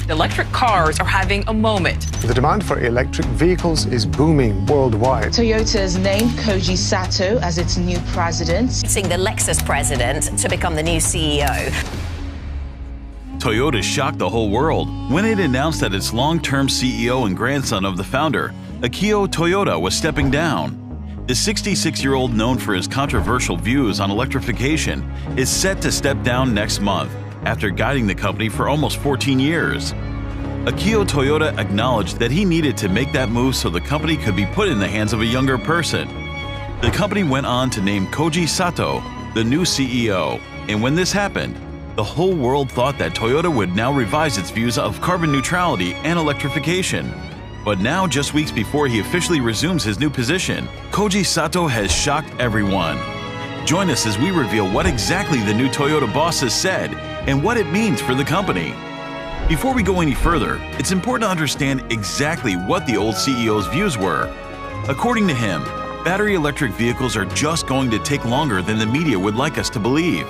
Electric cars are having a moment. The demand for electric vehicles is booming worldwide. Toyota has named Koji Sato as its new president. The Lexus president to become the new CEO. Toyota shocked the whole world when it announced that its long-term CEO and grandson of the founder, Akio Toyoda, was stepping down. The 66-year-old, known for his controversial views on electrification, is set to step down next month after guiding the company for almost 14 years. Akio Toyoda acknowledged that he needed to make that move so the company could be put in the hands of a younger person. The company went on to name Koji Sato the new CEO, and when this happened, the whole world thought that Toyota would now revise its views of carbon neutrality and electrification. But now, just weeks before he officially resumes his new position, Koji Sato has shocked everyone. Join us as we reveal what exactly the new Toyota boss has said and what it means for the company. Before we go any further, it's important to understand exactly what the old CEO's views were. According to him, battery electric vehicles are just going to take longer than the media would like us to believe.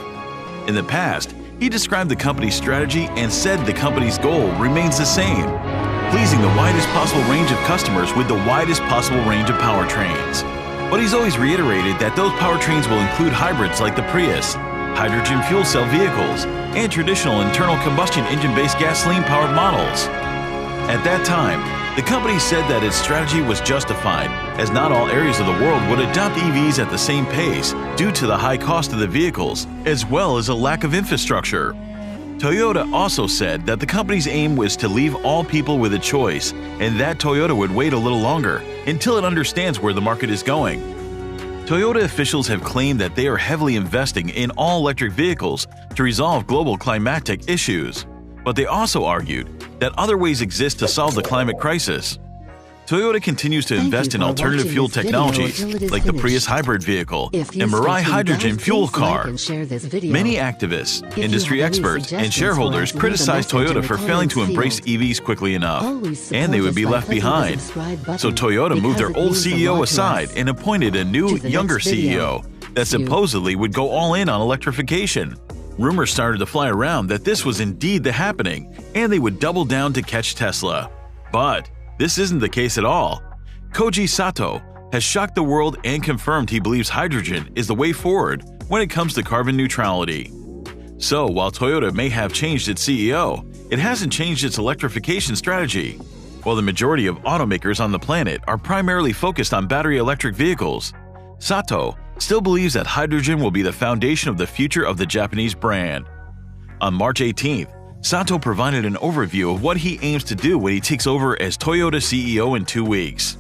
In the past, he described the company's strategy and said the company's goal remains the same, pleasing the widest possible range of customers with the widest possible range of powertrains. But he's always reiterated that those powertrains will include hybrids like the Prius, hydrogen fuel cell vehicles, and traditional internal combustion engine-based gasoline-powered models. At that time, the company said that its strategy was justified, as not all areas of the world would adopt EVs at the same pace due to the high cost of the vehicles, as well as a lack of infrastructure. Toyota also said that the company's aim was to leave all people with a choice, and that Toyota would wait a little longer until it understands where the market is going. Toyota officials have claimed that they are heavily investing in all-electric vehicles to resolve global climatic issues, but they also argued that other ways exist to solve the climate crisis. Toyota continues to invest in alternative fuel technologies like the Prius hybrid vehicle and Mirai hydrogen fuel car. Many activists, industry experts, and shareholders criticize Toyota for failing to embrace EVs quickly enough, and they would be left behind. So Toyota moved their old CEO aside and appointed a new, younger CEO that supposedly would go all in on electrification. Rumors started to fly around that this was indeed the happening, and they would double down to catch Tesla. But this isn't the case at all. Koji Sato has shocked the world and confirmed he believes hydrogen is the way forward when it comes to carbon neutrality. So, while Toyota may have changed its CEO, it hasn't changed its electrification strategy. While the majority of automakers on the planet are primarily focused on battery electric vehicles, Sato still believes that hydrogen will be the foundation of the future of the Japanese brand. On March 18th, Sato provided an overview of what he aims to do when he takes over as Toyota CEO in 2 weeks.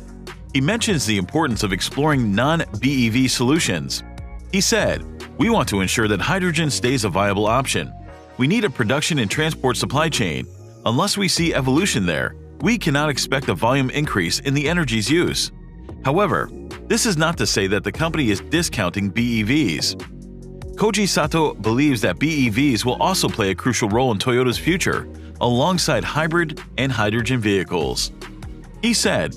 He mentions the importance of exploring non-BEV solutions. He said, "We want to ensure that hydrogen stays a viable option. We need a production and transport supply chain. Unless we see evolution there, we cannot expect a volume increase in the energy's use." However, this is not to say that the company is discounting BEVs. Koji Sato believes that BEVs will also play a crucial role in Toyota's future, alongside hybrid and hydrogen vehicles. He said,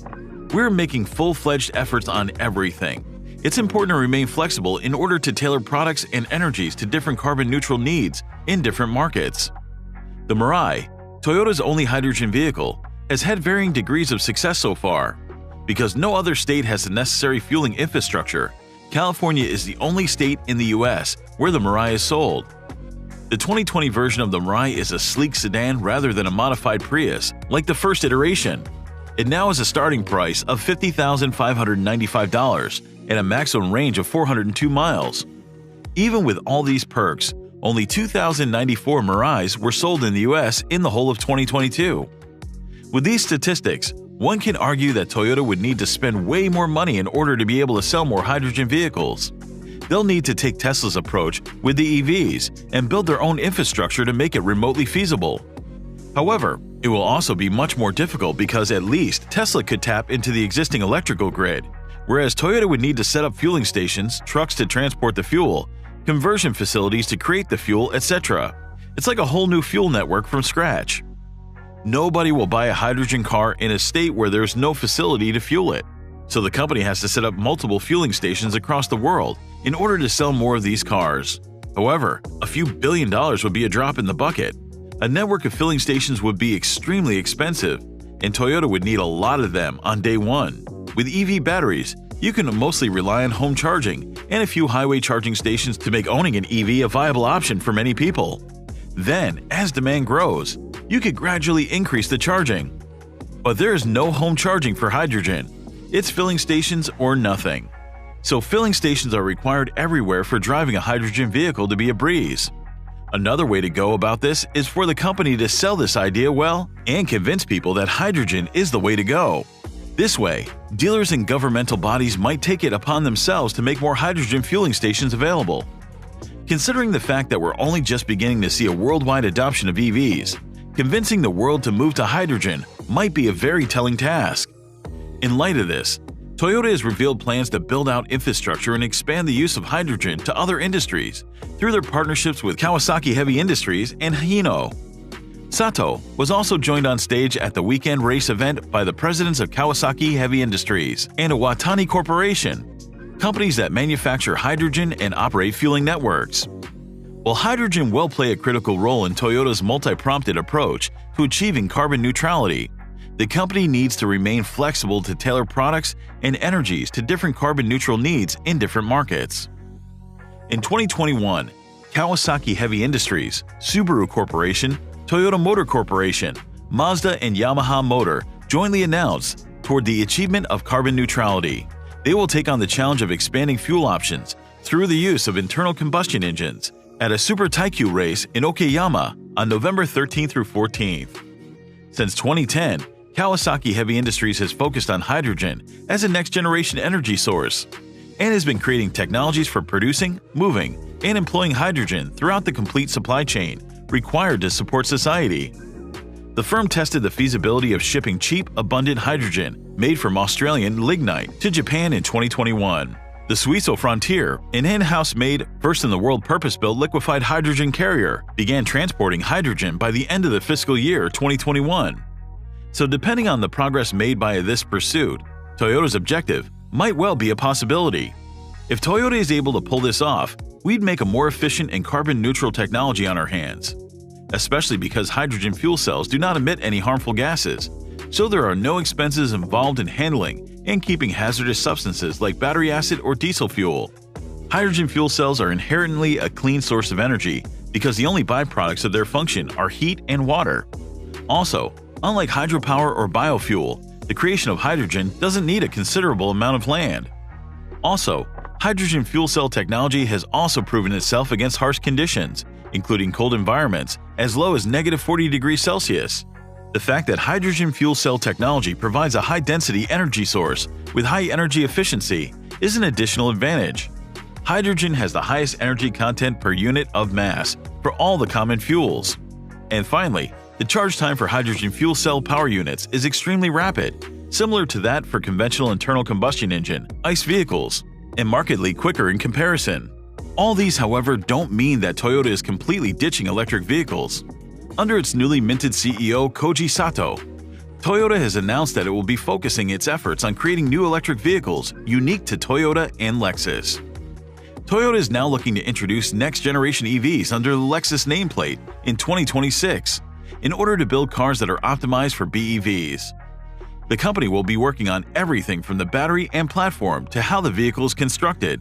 "We're making full-fledged efforts on everything. It's important to remain flexible in order to tailor products and energies to different carbon-neutral needs in different markets." The Mirai, Toyota's only hydrogen vehicle, has had varying degrees of success so far. Because no other state has the necessary fueling infrastructure, California is the only state in the US where the Mirai is sold. The 2020 version of the Mirai is a sleek sedan rather than a modified Prius, like the first iteration. It now has a starting price of $50,595 and a maximum range of 402 miles. Even with all these perks, only 2,094 Mirais were sold in the US in the whole of 2022. With these statistics, one can argue that Toyota would need to spend way more money in order to be able to sell more hydrogen vehicles. They'll need to take Tesla's approach with the EVs and build their own infrastructure to make it remotely feasible. However, it will also be much more difficult because at least Tesla could tap into the existing electrical grid, whereas Toyota would need to set up fueling stations, trucks to transport the fuel, conversion facilities to create the fuel, etc. It's like a whole new fuel network from scratch. Nobody will buy a hydrogen car in a state where there's no facility to fuel it, so the company has to set up multiple fueling stations across the world in order to sell more of these cars. However, a few $1 billion would be a drop in the bucket. A network of filling stations would be extremely expensive, and Toyota would need a lot of them on day one. With EV batteries, you can mostly rely on home charging and a few highway charging stations to make owning an EV a viable option for many people. Then, as demand grows, you could gradually increase the charging. But there is no home charging for hydrogen. It's filling stations or nothing. So filling stations are required everywhere for driving a hydrogen vehicle to be a breeze. Another way to go about this is for the company to sell this idea well and convince people that hydrogen is the way to go. This way, dealers and governmental bodies might take it upon themselves to make more hydrogen fueling stations available. Considering the fact that we're only just beginning to see a worldwide adoption of EVs, convincing the world to move to hydrogen might be a very telling task. In light of this, Toyota has revealed plans to build out infrastructure and expand the use of hydrogen to other industries through their partnerships with Kawasaki Heavy Industries and Hino. Sato was also joined on stage at the weekend race event by the presidents of Kawasaki Heavy Industries and Watani Corporation, companies that manufacture hydrogen and operate fueling networks. While hydrogen will play a critical role in Toyota's multi-prompted approach to achieving carbon neutrality, the company needs to remain flexible to tailor products and energies to different carbon-neutral needs in different markets. In 2021, Kawasaki Heavy Industries, Subaru Corporation, Toyota Motor Corporation, Mazda and Yamaha Motor jointly announced toward the achievement of carbon neutrality. They will take on the challenge of expanding fuel options through the use of internal combustion engines at a Super Taikyu race in Okayama on November 13th through 14th. Since 2010, Kawasaki Heavy Industries has focused on hydrogen as a next-generation energy source and has been creating technologies for producing, moving, and employing hydrogen throughout the complete supply chain required to support society. The firm tested the feasibility of shipping cheap, abundant hydrogen made from Australian lignite to Japan in 2021. The Suiso Frontier, an in-house made, first-in-the-world purpose-built liquefied hydrogen carrier, began transporting hydrogen by the end of the fiscal year 2021. So depending on the progress made by this pursuit, Toyota's objective might well be a possibility. If Toyota is able to pull this off, we'd make a more efficient and carbon-neutral technology on our hands, especially because hydrogen fuel cells do not emit any harmful gases, so there are no expenses involved in handling and keeping hazardous substances like battery acid or diesel fuel. Hydrogen fuel cells are inherently a clean source of energy because the only byproducts of their function are heat and water. Also, unlike hydropower or biofuel, the creation of hydrogen doesn't need a considerable amount of land. Also, hydrogen fuel cell technology has also proven itself against harsh conditions, including cold environments as low as -40 degrees Celsius. The fact that hydrogen fuel cell technology provides a high-density energy source with high energy efficiency is an additional advantage. Hydrogen has the highest energy content per unit of mass for all the common fuels. And finally, the charge time for hydrogen fuel cell power units is extremely rapid, similar to that for conventional internal combustion engine (ICE) vehicles, and markedly quicker in comparison. All these, however, don't mean that Toyota is completely ditching electric vehicles. Under its newly minted CEO Koji Sato, Toyota has announced that it will be focusing its efforts on creating new electric vehicles unique to Toyota and Lexus. Toyota is now looking to introduce next-generation EVs under the Lexus nameplate in 2026 in order to build cars that are optimized for BEVs. The company will be working on everything from the battery and platform to how the vehicle is constructed.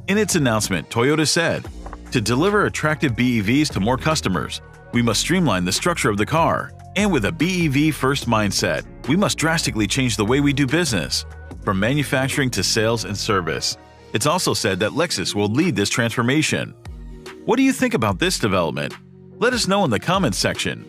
In its announcement, Toyota said, "To deliver attractive BEVs to more customers, we must streamline the structure of the car, and with a BEV-first mindset, we must drastically change the way we do business, from manufacturing to sales and service." It's also said that Lexus will lead this transformation. What do you think about this development? Let us know in the comments section.